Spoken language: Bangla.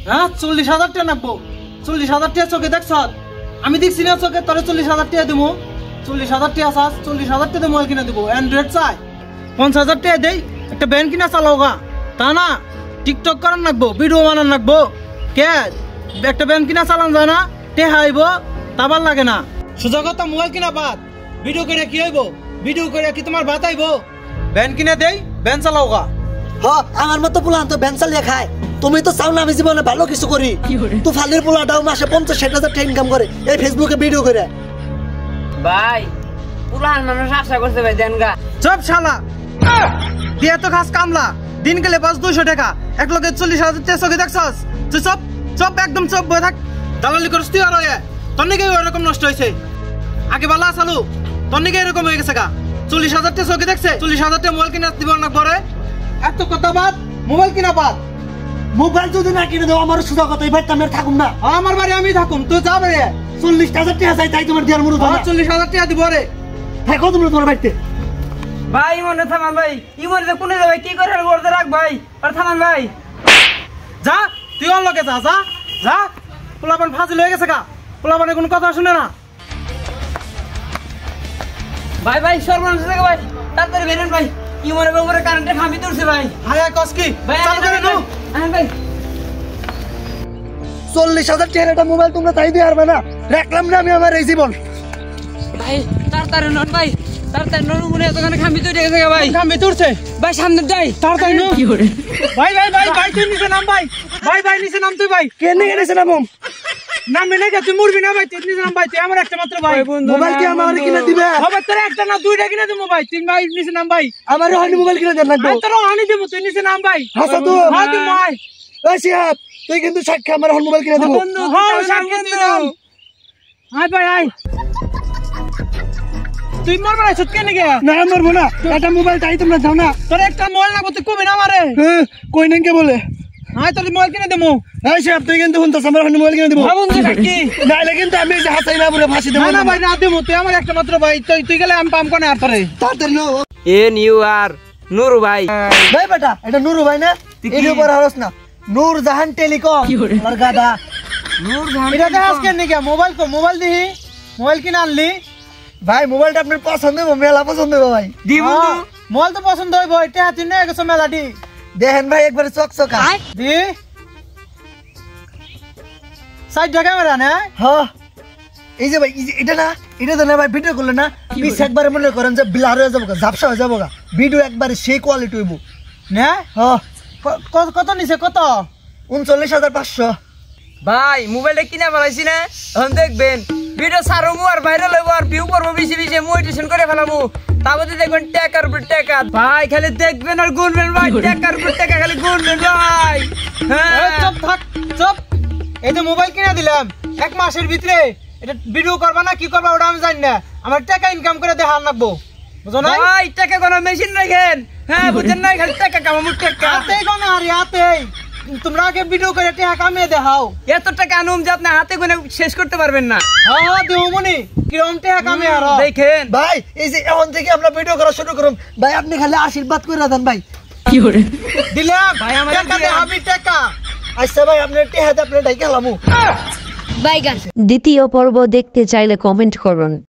হ্যাঁ 40,000 টাকা নাকবো। 40,000 টাকা চোখে দেখছ? আমি দেখছি না চোখে, তোরে 40,000 টাকা দেবো। 40,000 টাকা চাস, 40,000 টাকা মোবাইল কিনে দেবো। অ্যান্ড্রয়েড চাই 50,000 টাকা দেই, একটা ব্যান্ড কিনা চালাও গা। তা না টিকটক করার নাকবো, ভিডিও বানান নাকবো। কে একটা ব্যান্ড কিনা চালান যায় না? টেহা আইব, তাবার লাগে না। সোজা কথা মোবাইল কিনা বাদ, ভিডিও করে কি হইব? ভিডিও করে কি তোমার ভাত আইব? ব্যান্ড কিনে দেই, ব্যান্ড চালাও গা। আমার মতো পোলা তো ভ্যান চালিয়ে খায়। তুমি তো চাও না আমি জীবনে ভালো কিছু করি। তো ফালির পোলাটাও মাসে 50-60 হাজার টাকা ইনকাম করে এই ফেসবুকে ভিডিও করে। ভাই পুরান মানুষ আশা করছে ভাই দেন গা। চপ শালা দিয়ে তো খাস কামলা, দিন গেলে বাস 200 টাকা, এক লগে 40,000 টাকা চোখে দেখছস? তুই চপ চপ একদম চপ বয়ে থাক। দালালি করছ তুই আর তোর নাকি এরকম নষ্ট হয়েছে? আগে বালা চালু, তোর নাকি এরকম হয়ে গেছে গা। 40,000 টাকা চোখে দেখছে, 40,000 টাকা মোবাইল কিনা দিব না পরে। এত কথা বাদ, মোবাইল কিনা বাদ। মোবাইল যদি না কিনে দাও আমার সুদা কথা এবার আমি থাকুম না। আমার বাড়ি আমি থাকুম, তুই যাবে রে। 40,000 টাকা চাই, তাই তোমার দেওয়ার মনে হয় 40,000 টাকা দিব রে। থাকো তুমি তোমার বাড়িতে। ভাই মনে থামান ভাই, ইমনে কোনে যাবে কি করে করতে রাখ ভাই, আর থামান ভাই। যা তুই ওর লগে যা, যা যা। পোলাপান ফাজিল হয়ে গেছে গা, পোলাপানের কোনো কথা শুনে না। ভাই ভাই সর্বনাশ থেকে ভাই, তাড়াতাড়ি বেরেন ভাই। ইমনে উপরে কারেন্টের খাম্বি তুলছে ভাই। হায় কস কি ভাই চালু করে নো। ভাই 40,000 টাকার একটা মোবাইল তোমরা তাই দিয়ে পারবে না। রাখলাম না আমি আমার এই জীবন। ভাই তাড়াতাড়ি নন ভাই, তাড়াতাড়ি নন, মনে এতখানে খাম্বি তুলে গেছে ভাই। খাম্বি তুলছে ভাই সামনে যাই তাড়াতাড়ি নো। কি করে ভাই ভাই ভাই ভাই তুই নিচে নাম ভাই। ভাই ভাই নিচে নাম তুই ভাই। কে নিয়ে গেছে না মম? নাম মেনে গেছে, তুই মরবি না ভাই। তুই নিচে নাম ভাই, তুই আমার একটা মাত্র ভাই। মোবাইল কি আমার কিনে দিবে? হবে তোর একটা না দুইটা কিনে দেবো ভাই। তিন ভাই নিচে নাম ভাই। আমার হয়নি মোবাইল কিনে দেন লাগবে। আমি তোর হানি দেবো, তুই নিচে নাম ভাই। হাসা তো হ্যাঁ তুই ভাই। এই শিহাব তুই কিন্তু সাক্ষী আমার হন মোবাইল কিনে দেব। হ্যাঁ সামনে তুই নাম। আয় ভাই আয়। তুই মরবে না সত্যি নাকি? না মরবো না, একটা মোবাইল তাই তোমরা দাও না। তোর একটা মোবাইল লাগবে, তুই কবি না আমারে। কই নেন কে বলে? হ্যাঁ তোর মোবাইল কিনে দেবো। এই শিহাব তুই কিন্তু হুনতাস আমার হন মোবাইল কিনে দেব। ভাই বন্ধু সাক্ষী। নাইলে কিন্তু আমি যে হাসাই না বলে ফাঁসি দেব না না ভাই না দেবো, তুই আমার একটা মাত্র ভাই। তুই গেলে আমি পাম কোনে আর তোরে। তাড়াতাড়ি নো। NUR নুরু ভাই। ভাই বেটা এটা নুরু ভাই না? এর উপর হরস না, নূর জাহান টেলিকম। আর গাদা নূর জাহান এটা তো আজকে নাকি মোবাইল কো মোবাইল দিহি, মোবাইল কিনে আনলি। ভাই মোবাইলটা আপনার পছন্দ হবে, মেলা পছন্দ হবে ভাই। দি বন্ধু মোবাইল তো পছন্দ হইব, এটা তুই নিয়ে গেছো মেলাটি। দেখেন ভাই একবারে চকচকা। দি সাইড ক্যামেরা না? হ্যাঁ এই যে ভাই এটা না, এটা তো না ভাই ভিডিও করলে না পিছ একবারে মনে করেন যে ব্লার হয়ে যাবো, ঝাপসা হয়ে যাবো, ভিডিও একবারে সেই কোয়ালিটি হইব না। হ্যাঁ কত নিছে কত? 39,500। ভাই মোবাইলটা কিনা ফেলাইছি না, এখন দেখবেন ভিডিও সারমু আর ভাইরাল হইব আর ভিউ করবো বেশি বেশি, মোটিভেশন করে ফেলামু। তারপরে দেখবেন টাকার উপর টাকা ভাই, খালি দেখবেন আর গুনবেন ভাই, টাকার উপর টাকা খালি গুনবেন ভাই। হ্যাঁ চুপ থাক চুপ। এই যে মোবাইল কিনে দিলাম, এক মাসের ভিতরে এটা ভিডিও করবা না কি করবা ওটা আমি জানি না। আমার টাকা ইনকাম করে দেখার লাগবো, বুঝো না? ভাই টাকা কোনো মেশিন রাখেন, হ্যাঁ বুঝেন না, খালি টাকা কামামু টাকা। হাতেই কোনে আর হাতেই তোমরা আগে ভিডিও করে টাকা কামিয়ে দেখাও। এত টাকা আনুম যে আপনি হাতে গুনে শেষ করতে পারবেন না। হ্যাঁ হ্যাঁ দেবো মনি, কিরম টাকা কামিয়ে আর দেখেন ভাই এই যে এখন থেকে আমরা ভিডিও করা শুরু করুন ভাই, আপনি খালি আশীর্বাদ করে দেন ভাই। দিলাম ভাই, আমার টাকা দিলাম। আমি টাকা। আচ্ছা ভাই আপনার টেহাতে আপনার ডাইকে লামু। দ্বিতীয় পর্ব দেখতে চাইলে কমেন্ট করুন।